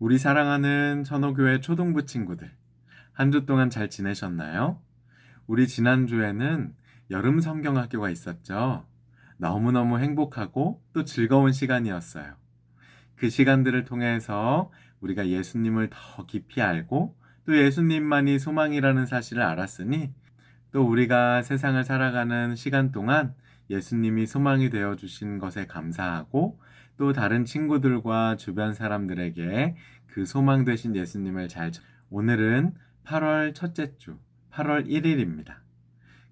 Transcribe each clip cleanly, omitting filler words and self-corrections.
우리 사랑하는 천호교회 초등부 친구들, 한 주 동안 잘 지내셨나요? 우리 지난주에는 여름 성경학교가 있었죠. 너무너무 행복하고 또 즐거운 시간이었어요. 그 시간들을 통해서 우리가 예수님을 더 깊이 알고 또 예수님만이 소망이라는 사실을 알았으니 또 우리가 세상을 살아가는 시간 동안 예수님이 소망이 되어 주신 것에 감사하고 또 다른 친구들과 주변 사람들에게 그 소망 되신 예수님을 오늘은 8월 첫째 주, 8월 1일입니다.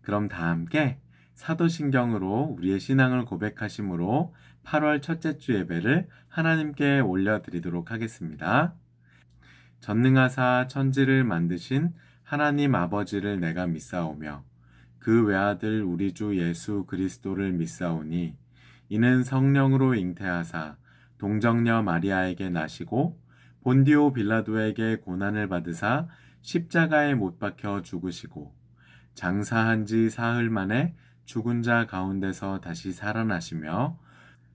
그럼 다 함께 사도신경으로 우리의 신앙을 고백하심으로 8월 첫째 주 예배를 하나님께 올려드리도록 하겠습니다. 전능하사 천지를 만드신 하나님 아버지를 내가 믿사오며 그 외아들 우리 주 예수 그리스도를 믿사오니 이는 성령으로 잉태하사 동정녀 마리아에게 나시고 본디오 빌라도에게 고난을 받으사 십자가에 못 박혀 죽으시고 장사한 지 사흘 만에 죽은 자 가운데서 다시 살아나시며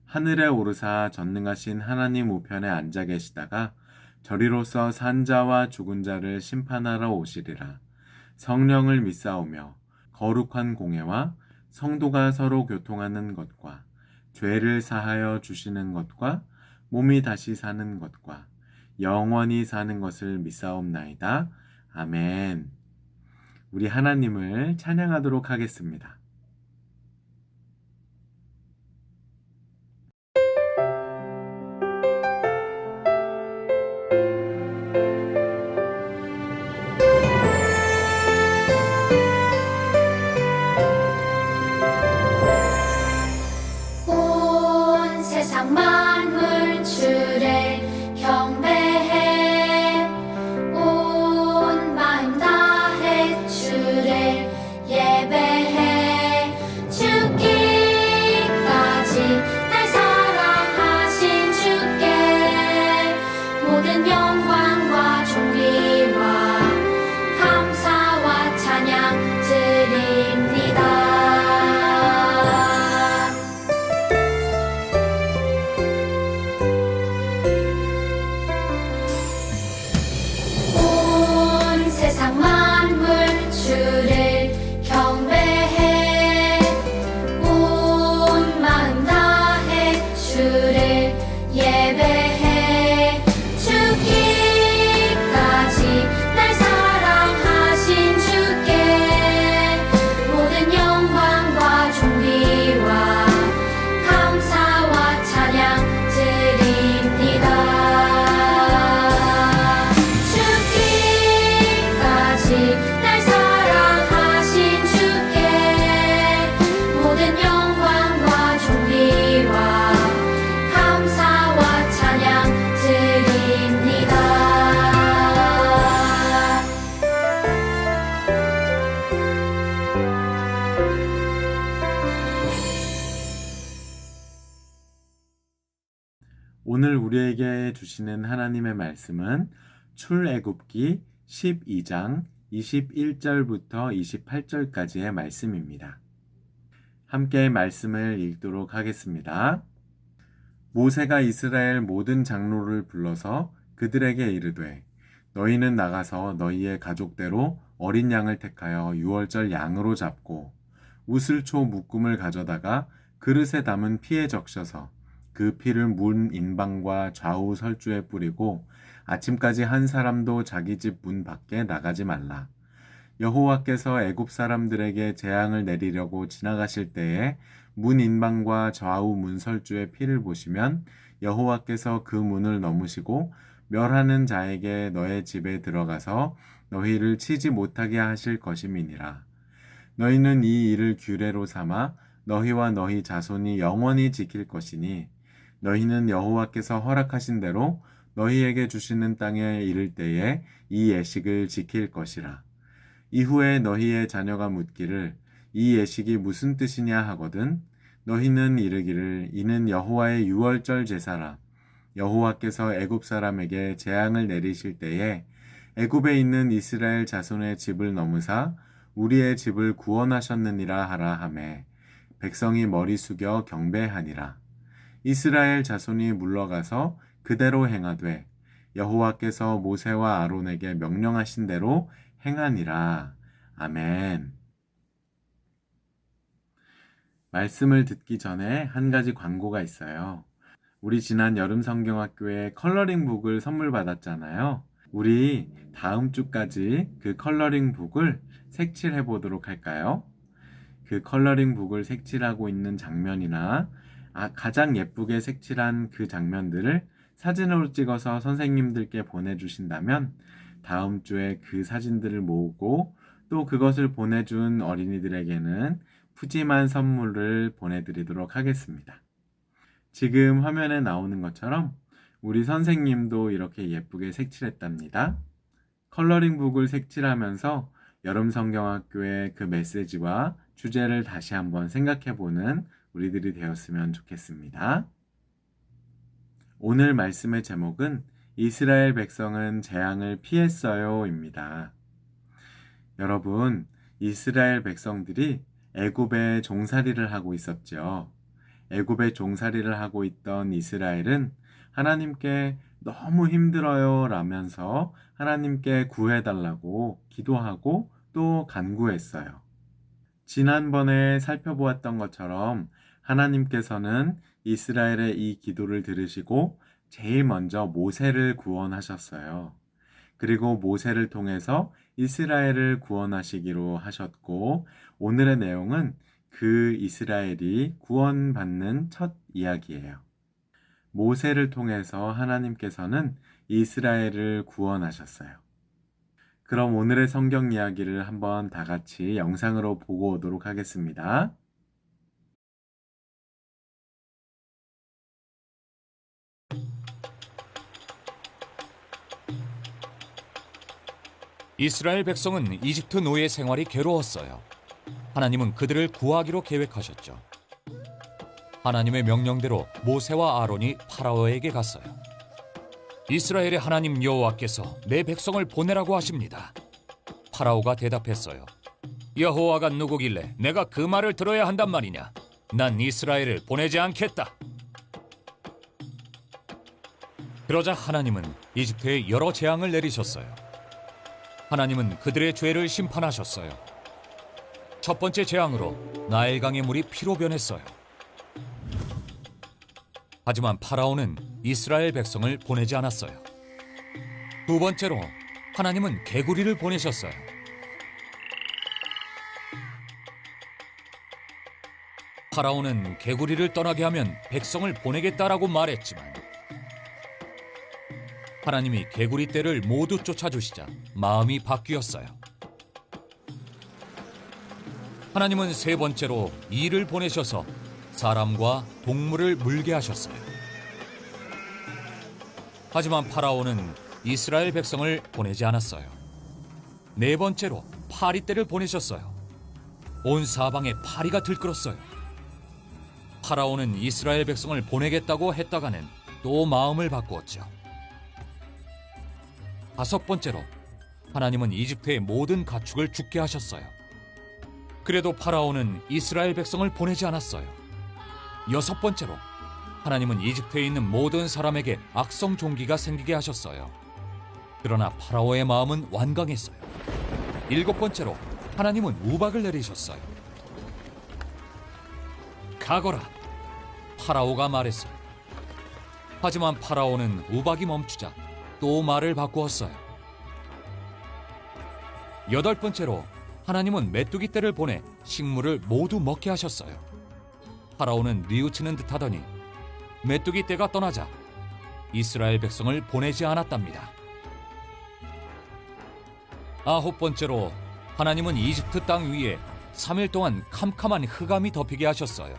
하늘에 오르사 전능하신 하나님 우편에 앉아 계시다가 저리로서 산 자와 죽은 자를 심판하러 오시리라. 성령을 믿사오며 거룩한 공회와 성도가 서로 교통하는 것과 죄를 사하여 주시는 것과 몸이 다시 사는 것과 영원히 사는 것을 믿사옵나이다. 아멘. 우리 하나님을 찬양하도록 하겠습니다. 온 세상 만물 주를 경배해 온 마음 다해 주를 예배해 죽기까지 날 사랑하신 주께 모든 영광과 존귀와 감사와 찬양 드립니다. 온 세상 만물 주를 경배해 온 마음 다해 주를 예배해 죽기까지 날 사랑하신 주께 모든 영광과 존귀와 감사와 찬양 드립니다. 죽기까지 날 사랑하신 주께 모든 영광과 존귀와 감사와 찬양 드립니다. 오늘 우리에게 주시는 하나님의 말씀은 출애굽기 12장 21절부터 28절까지의 말씀입니다. 함께 말씀을 읽도록 하겠습니다. 모세가 이스라엘 모든 장로를 불러서 그들에게 이르되 너희는 나가서 너희의 가족대로 어린 양을 택하여 유월절 양으로 잡고 우슬초 묶음을 가져다가 그릇에 담은 피에 적셔서 그 피를 문 인방과 좌우 설주에 뿌리고 아침까지 한 사람도 자기 집 문 밖에 나가지 말라. 여호와께서 애굽 사람들에게 재앙을 내리려고 지나가실 때에 문 인방과 좌우 문 설주의 피를 보시면 여호와께서 그 문을 넘으시고 멸하는 자에게 너의 집에 들어가서 너희를 치지 못하게 하실 것임이니라. 너희는 이 일을 규례로 삼아 너희와 너희 자손이 영원히 지킬 것이니 너희는 여호와께서 허락하신 대로 너희에게 주시는 땅에 이를 때에 이 예식을 지킬 것이라. 이후에 너희의 자녀가 묻기를 이 예식이 무슨 뜻이냐 하거든 너희는 이르기를 이는 여호와의 유월절 제사라. 여호와께서 애굽 사람에게 재앙을 내리실 때에 애굽에 있는 이스라엘 자손의 집을 넘으사 우리의 집을 구원하셨느니라 하라 하매 백성이 머리 숙여 경배하니라. 이스라엘 자손이 물러가서 그대로 행하되 여호와께서 모세와 아론에게 명령하신 대로 행하니라. 아멘. 말씀을 듣기 전에 한 가지 광고가 있어요. 우리 지난 여름 성경학교에 컬러링 북을 선물 받았잖아요. 우리 다음 주까지 그 컬러링 북을 색칠해 보도록 할까요? 그 컬러링 북을 색칠하고 있는 장면이나 가장 예쁘게 색칠한 그 장면들을 사진으로 찍어서 선생님들께 보내주신다면 다음 주에 그 사진들을 모으고 또 그것을 보내준 어린이들에게는 푸짐한 선물을 보내드리도록 하겠습니다. 지금 화면에 나오는 것처럼 우리 선생님도 이렇게 예쁘게 색칠했답니다. 컬러링 북을 색칠하면서 여름 성경학교의 그 메시지와 주제를 다시 한번 생각해보는 우리들이 되었으면 좋겠습니다. 오늘 말씀의 제목은 이스라엘 백성은 재앙을 피했어요입니다. 여러분, 이스라엘 백성들이 애굽에 종살이를 하고 있었죠. 애굽에 종살이를 하고 있던 이스라엘은 하나님께 너무 힘들어요 라면서 하나님께 구해달라고 기도하고 또 간구했어요. 지난번에 살펴보았던 것처럼 하나님께서는 이스라엘의 이 기도를 들으시고 제일 먼저 모세를 구원하셨어요. 그리고 모세를 통해서 이스라엘을 구원하시기로 하셨고 오늘의 내용은 그 이스라엘이 구원받는 첫 이야기예요. 모세를 통해서 하나님께서는 이스라엘을 구원하셨어요. 그럼 오늘의 성경 이야기를 한번 다 같이 영상으로 보고 오도록 하겠습니다. 이스라엘 백성은 이집트 노예 생활이 괴로웠어요. 하나님은 그들을 구하기로 계획하셨죠. 하나님의 명령대로 모세와 아론이 파라오에게 갔어요. 이스라엘의 하나님 여호와께서 내 백성을 보내라고 하십니다. 파라오가 대답했어요. 여호와가 누구길래 내가 그 말을 들어야 한단 말이냐? 난 이스라엘을 보내지 않겠다. 그러자 하나님은 이집트에 여러 재앙을 내리셨어요. 하나님은 그들의 죄를 심판하셨어요. 첫 번째 재앙으로 나일강의 물이 피로 변했어요. 하지만 파라오는 이스라엘 백성을 보내지 않았어요. 두 번째로 하나님은 개구리를 보내셨어요. 파라오는 개구리를 떠나게 하면 백성을 보내겠다라고 말했지만 하나님이 개구리 떼를 모두 쫓아주시자 마음이 바뀌었어요. 하나님은 세 번째로 이를 보내셔서 사람과 동물을 물게 하셨어요. 하지만 파라오는 이스라엘 백성을 보내지 않았어요. 네 번째로 파리떼를 보내셨어요. 온 사방에 파리가 들끓었어요. 파라오는 이스라엘 백성을 보내겠다고 했다가는 또 마음을 바꾸었죠. 다섯 번째로 하나님은 이집트의 모든 가축을 죽게 하셨어요. 그래도 파라오는 이스라엘 백성을 보내지 않았어요. 여섯 번째로 하나님은 이집트에 있는 모든 사람에게 악성 종기가 생기게 하셨어요. 그러나 파라오의 마음은 완강했어요. 7번째로 하나님은 우박을 내리셨어요. 가거라, 파라오가 말했어요. 하지만 파라오는 우박이 멈추자 또 말을 바꾸었어요. 8번째로 하나님은 메뚜기 떼를 보내 식물을 모두 먹게 하셨어요. 파라오는 뉘우치는 듯 하더니 메뚜기 떼가 떠나자 이스라엘 백성을 보내지 않았답니다. 9번째로 하나님은 이집트 땅 위에 3일 동안 캄캄한 흑암이 덮이게 하셨어요.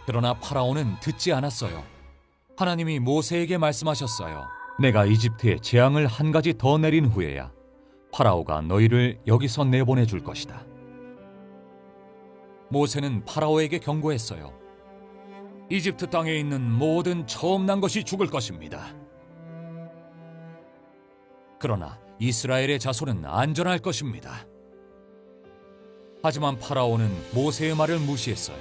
그러나 파라오는 듣지 않았어요. 하나님이 모세에게 말씀하셨어요. 내가 이집트에 재앙을 한 가지 더 내린 후에야 파라오가 너희를 여기서 내보내줄 것이다. 모세는 파라오에게 경고했어요. 이집트 땅에 있는 모든 처음 난 것이 죽을 것입니다. 그러나 이스라엘의 자손은 안전할 것입니다. 하지만 파라오는 모세의 말을 무시했어요.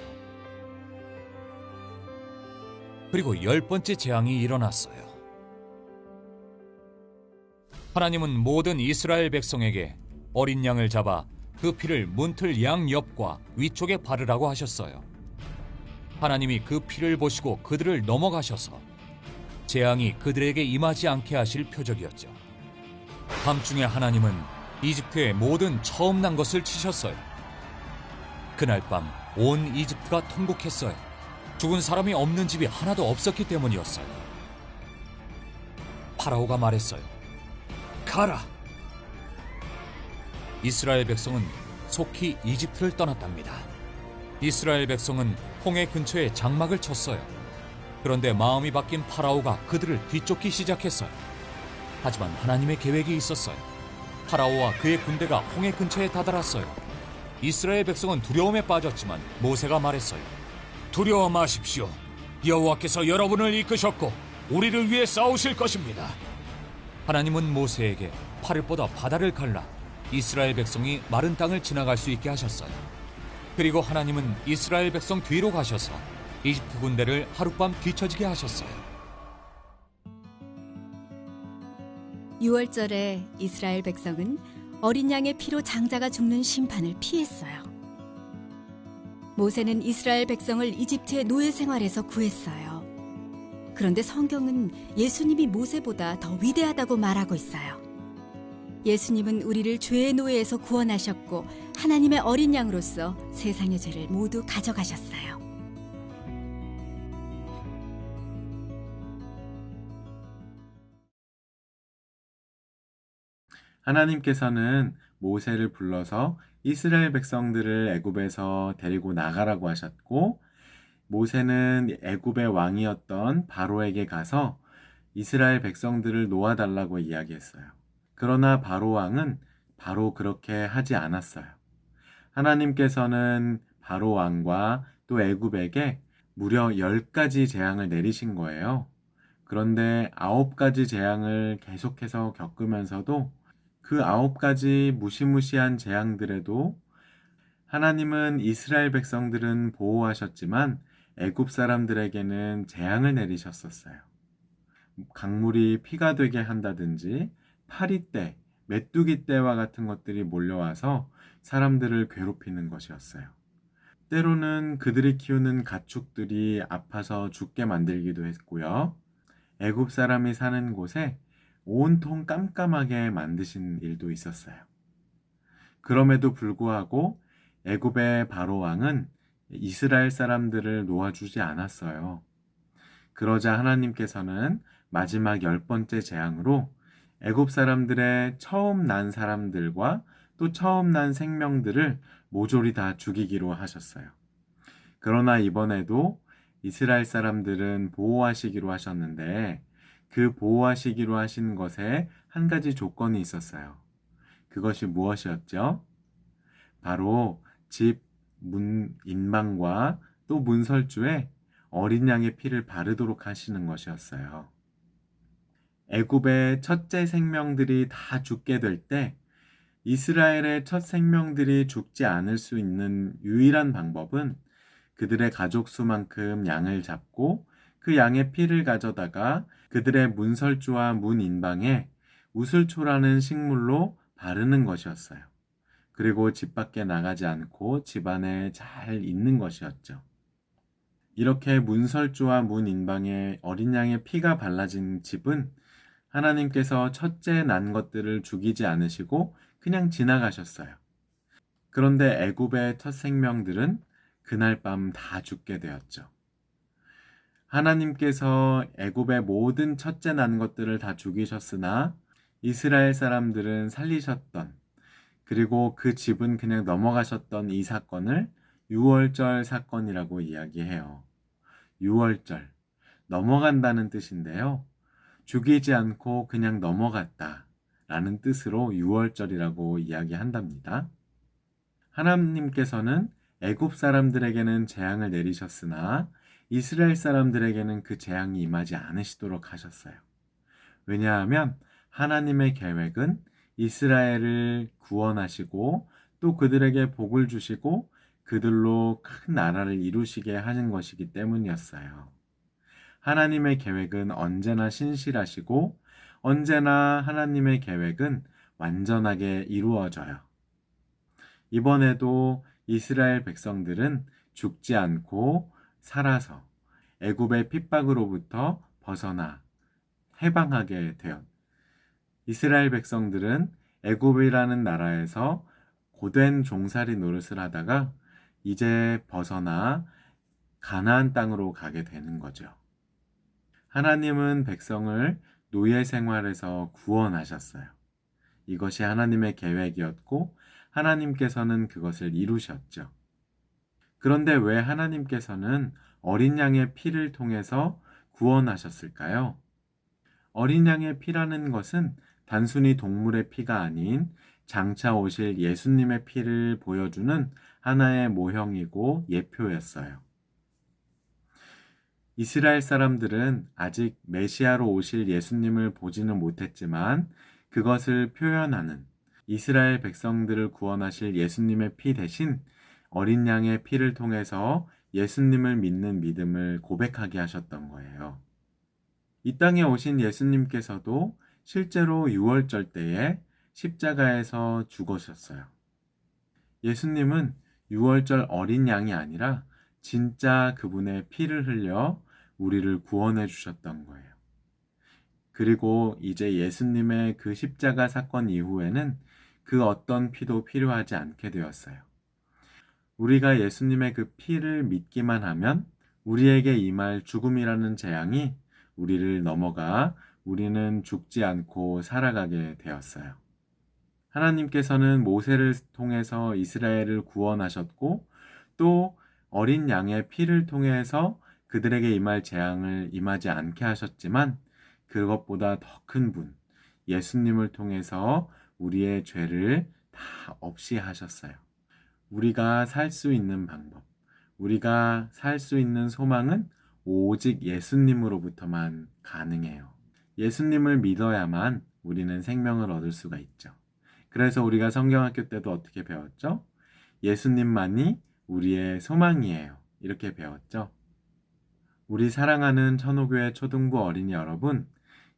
그리고 10번째 재앙이 일어났어요. 하나님은 모든 이스라엘 백성에게 어린 양을 잡아 그 피를 문틀 양 옆과 위쪽에 바르라고 하셨어요. 하나님이 그 피를 보시고 그들을 넘어가셔서 재앙이 그들에게 임하지 않게 하실 표적이었죠. 밤중에 하나님은 이집트의 모든 처음 난 것을 치셨어요. 그날 밤 온 이집트가 통곡했어요. 죽은 사람이 없는 집이 하나도 없었기 때문이었어요. 파라오가 말했어요. 가라! 이스라엘 백성은 속히 이집트를 떠났답니다. 이스라엘 백성은 홍해 근처에 장막을 쳤어요. 그런데 마음이 바뀐 파라오가 그들을 뒤쫓기 시작했어요. 하지만 하나님의 계획이 있었어요. 파라오와 그의 군대가 홍해 근처에 다다랐어요. 이스라엘 백성은 두려움에 빠졌지만 모세가 말했어요. 두려워 마십시오. 여호와께서 여러분을 이끄셨고 우리를 위해 싸우실 것입니다. 하나님은 모세에게 팔을 뻗어 바다를 갈라 이스라엘 백성이 마른 땅을 지나갈 수 있게 하셨어요. 그리고 하나님은 이스라엘 백성 뒤로 가셔서 이집트 군대를 하룻밤 뒤처지게 하셨어요. 6월절에 이스라엘 백성은 어린 양의 피로 장자가 죽는 심판을 피했어요. 모세는 이스라엘 백성을 이집트의 노예 생활에서 구했어요. 그런데 성경은 예수님이 모세보다 더 위대하다고 말하고 있어요. 예수님은 우리를 죄의 노예에서 구원하셨고 하나님의 어린 양으로서 세상의 죄를 모두 가져가셨어요. 하나님께서는 모세를 불러서 이스라엘 백성들을 애굽에서 데리고 나가라고 하셨고, 모세는 애굽의 왕이었던 바로에게 가서 이스라엘 백성들을 놓아달라고 이야기했어요. 그러나 바로 왕은 바로 그렇게 하지 않았어요. 하나님께서는 바로 왕과 또 애굽에게 무려 10가지 재앙을 내리신 거예요. 그런데 9가지 재앙을 계속해서 겪으면서도 그 9가지 무시무시한 재앙들에도 하나님은 이스라엘 백성들은 보호하셨지만 애굽 사람들에게는 재앙을 내리셨었어요. 강물이 피가 되게 한다든지 파리떼, 메뚜기떼와 같은 것들이 몰려와서 사람들을 괴롭히는 것이었어요. 때로는 그들이 키우는 가축들이 아파서 죽게 만들기도 했고요. 애굽 사람이 사는 곳에 온통 깜깜하게 만드신 일도 있었어요. 그럼에도 불구하고 애굽의 바로 왕은 이스라엘 사람들을 놓아주지 않았어요. 그러자 하나님께서는 마지막 10번째 재앙으로 애굽 사람들의 처음 난 사람들과 또 처음 난 생명들을 모조리 다 죽이기로 하셨어요. 그러나 이번에도 이스라엘 사람들은 보호하시기로 하셨는데 그 보호하시기로 하신 것에 한 가지 조건이 있었어요. 그것이 무엇이었죠? 바로 집 문 인방과 또 문설주에 어린 양의 피를 바르도록 하시는 것이었어요. 애굽의 첫째 생명들이 다 죽게 될 때 이스라엘의 첫 생명들이 죽지 않을 수 있는 유일한 방법은 그들의 가족 수만큼 양을 잡고 그 양의 피를 가져다가 그들의 문설주와 문 인방에 우슬초라는 식물로 바르는 것이었어요. 그리고 집 밖에 나가지 않고 집 안에 잘 있는 것이었죠. 이렇게 문설주와 문인방에 어린 양의 피가 발라진 집은 하나님께서 첫째 난 것들을 죽이지 않으시고 그냥 지나가셨어요. 그런데 애굽의 첫 생명들은 그날 밤 다 죽게 되었죠. 하나님께서 애굽의 모든 첫째 난 것들을 다 죽이셨으나 이스라엘 사람들은 살리셨던, 그리고 그 집은 그냥 넘어가셨던 이 사건을 유월절 사건이라고 이야기해요. 유월절, 넘어간다는 뜻인데요. 죽이지 않고 그냥 넘어갔다 라는 뜻으로 유월절이라고 이야기한답니다. 하나님께서는 애굽 사람들에게는 재앙을 내리셨으나 이스라엘 사람들에게는 그 재앙이 임하지 않으시도록 하셨어요. 왜냐하면 하나님의 계획은 이스라엘을 구원하시고 또 그들에게 복을 주시고 그들로 큰 나라를 이루시게 하는 것이기 때문이었어요. 하나님의 계획은 언제나 신실하시고 언제나 하나님의 계획은 완전하게 이루어져요. 이번에도 이스라엘 백성들은 죽지 않고 살아서 애굽의 핍박으로부터 벗어나 해방하게 되었. 이스라엘 백성들은 애굽이라는 나라에서 고된 종살이 노릇을 하다가 이제 벗어나 가나안 땅으로 가게 되는 거죠. 하나님은 백성을 노예 생활에서 구원하셨어요. 이것이 하나님의 계획이었고 하나님께서는 그것을 이루셨죠. 그런데 왜 하나님께서는 어린 양의 피를 통해서 구원하셨을까요? 어린 양의 피라는 것은 단순히 동물의 피가 아닌 장차 오실 예수님의 피를 보여주는 하나의 모형이고 예표였어요. 이스라엘 사람들은 아직 메시아로 오실 예수님을 보지는 못했지만 그것을 표현하는 이스라엘 백성들을 구원하실 예수님의 피 대신 어린 양의 피를 통해서 예수님을 믿는 믿음을 고백하게 하셨던 거예요. 이 땅에 오신 예수님께서도 실제로 유월절 때에 십자가에서 죽으셨어요. 예수님은 유월절 어린 양이 아니라 진짜 그분의 피를 흘려 우리를 구원해 주셨던 거예요. 그리고 이제 예수님의 그 십자가 사건 이후에는 그 어떤 피도 필요하지 않게 되었어요. 우리가 예수님의 그 피를 믿기만 하면 우리에게 임할 죽음이라는 재앙이 우리를 넘어가 우리는 죽지 않고 살아가게 되었어요. 하나님께서는 모세를 통해서 이스라엘을 구원하셨고 또 어린 양의 피를 통해서 그들에게 임할 재앙을 임하지 않게 하셨지만 그것보다 더 큰 분, 예수님을 통해서 우리의 죄를 다 없이 하셨어요. 우리가 살 수 있는 방법, 우리가 살 수 있는 소망은 오직 예수님으로부터만 가능해요. 예수님을 믿어야만 우리는 생명을 얻을 수가 있죠. 그래서 우리가 성경학교 때도 어떻게 배웠죠? 예수님만이 우리의 소망이에요. 이렇게 배웠죠. 우리 사랑하는 천호교회 초등부 어린이 여러분,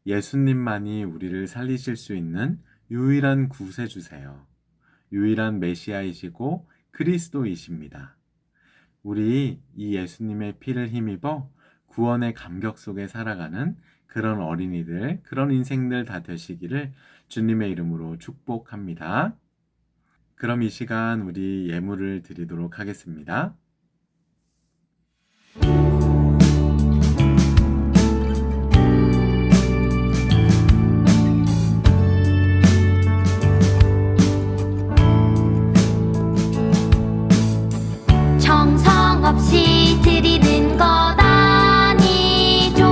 예수님만이 우리를 살리실 수 있는 유일한 구세주세요. 유일한 메시아이시고 그리스도이십니다. 우리 이 예수님의 피를 힘입어 구원의 감격 속에 살아가는 그런 어린이들, 그런 인생들 다 되시기를 주님의 이름으로 축복합니다. 그럼 이 시간 우리 예물을 드리도록 하겠습니다. 정성 없이 드리는 것 아니죠.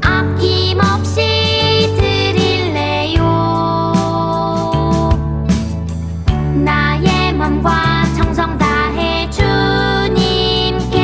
아낌없이 드릴래요. 나의 맘과 정성 다해 주님께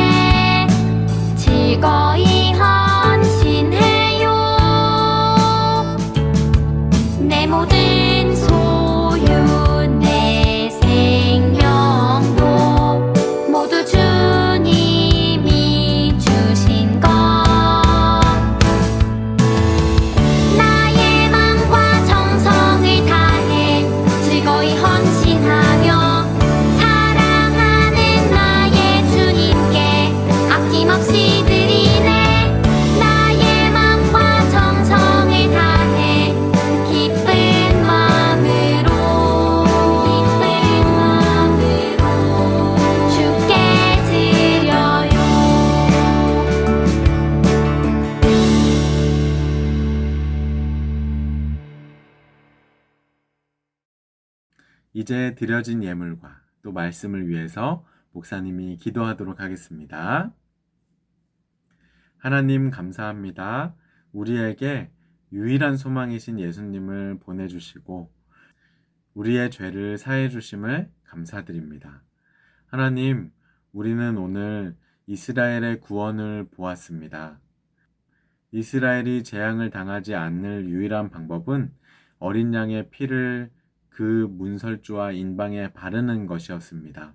이제 드려진 예물과 또 말씀을 위해서 목사님이 기도하도록 하겠습니다. 하나님 감사합니다. 우리에게 유일한 소망이신 예수님을 보내주시고 우리의 죄를 사해 주심을 감사드립니다. 하나님, 우리는 오늘 이스라엘의 구원을 보았습니다. 이스라엘이 재앙을 당하지 않을 유일한 방법은 어린 양의 피를 그 문설주와 인방에 바르는 것이었습니다.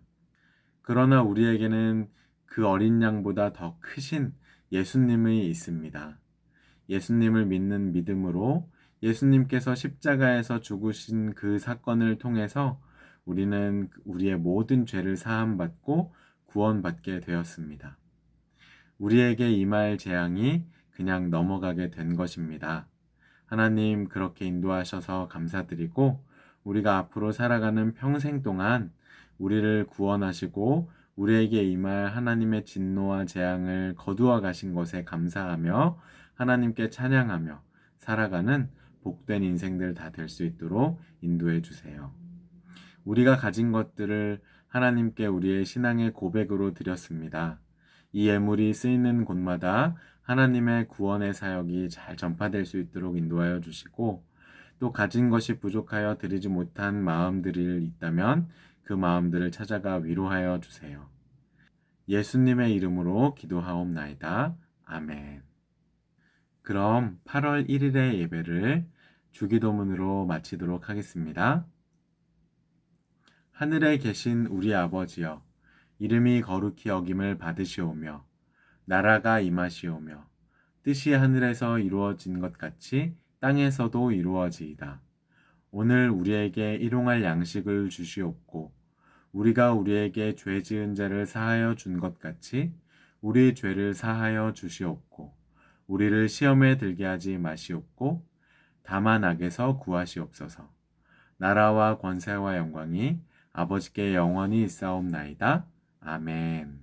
그러나 우리에게는 그 어린 양보다 더 크신 예수님이 있습니다. 예수님을 믿는 믿음으로 예수님께서 십자가에서 죽으신 그 사건을 통해서 우리는 우리의 모든 죄를 사함받고 구원받게 되었습니다. 우리에게 임할 재앙이 그냥 넘어가게 된 것입니다. 하나님 그렇게 인도하셔서 감사드리고 우리가 앞으로 살아가는 평생 동안 우리를 구원하시고 우리에게 임할 하나님의 진노와 재앙을 거두어 가신 것에 감사하며 하나님께 찬양하며 살아가는 복된 인생들 다 될 수 있도록 인도해 주세요. 우리가 가진 것들을 하나님께 우리의 신앙의 고백으로 드렸습니다. 이 예물이 쓰이는 곳마다 하나님의 구원의 사역이 잘 전파될 수 있도록 인도하여 주시고 또 가진 것이 부족하여 드리지 못한 마음들이 있다면 그 마음들을 찾아가 위로하여 주세요. 예수님의 이름으로 기도하옵나이다. 아멘. 그럼 8월 1일의 예배를 주기도문으로 마치도록 하겠습니다. 하늘에 계신 우리 아버지여, 이름이 거룩히 여김을 받으시오며 나라가 임하시오며 뜻이 하늘에서 이루어진 것 같이 땅에서도 이루어지이다. 오늘 우리에게 일용할 양식을 주시옵고 우리가 우리에게 죄 지은 자를 사하여 준 것 같이 우리 죄를 사하여 주시옵고 우리를 시험에 들게 하지 마시옵고 다만 악에서 구하시옵소서. 나라와 권세와 영광이 아버지께 영원히 있사옵나이다. 아멘.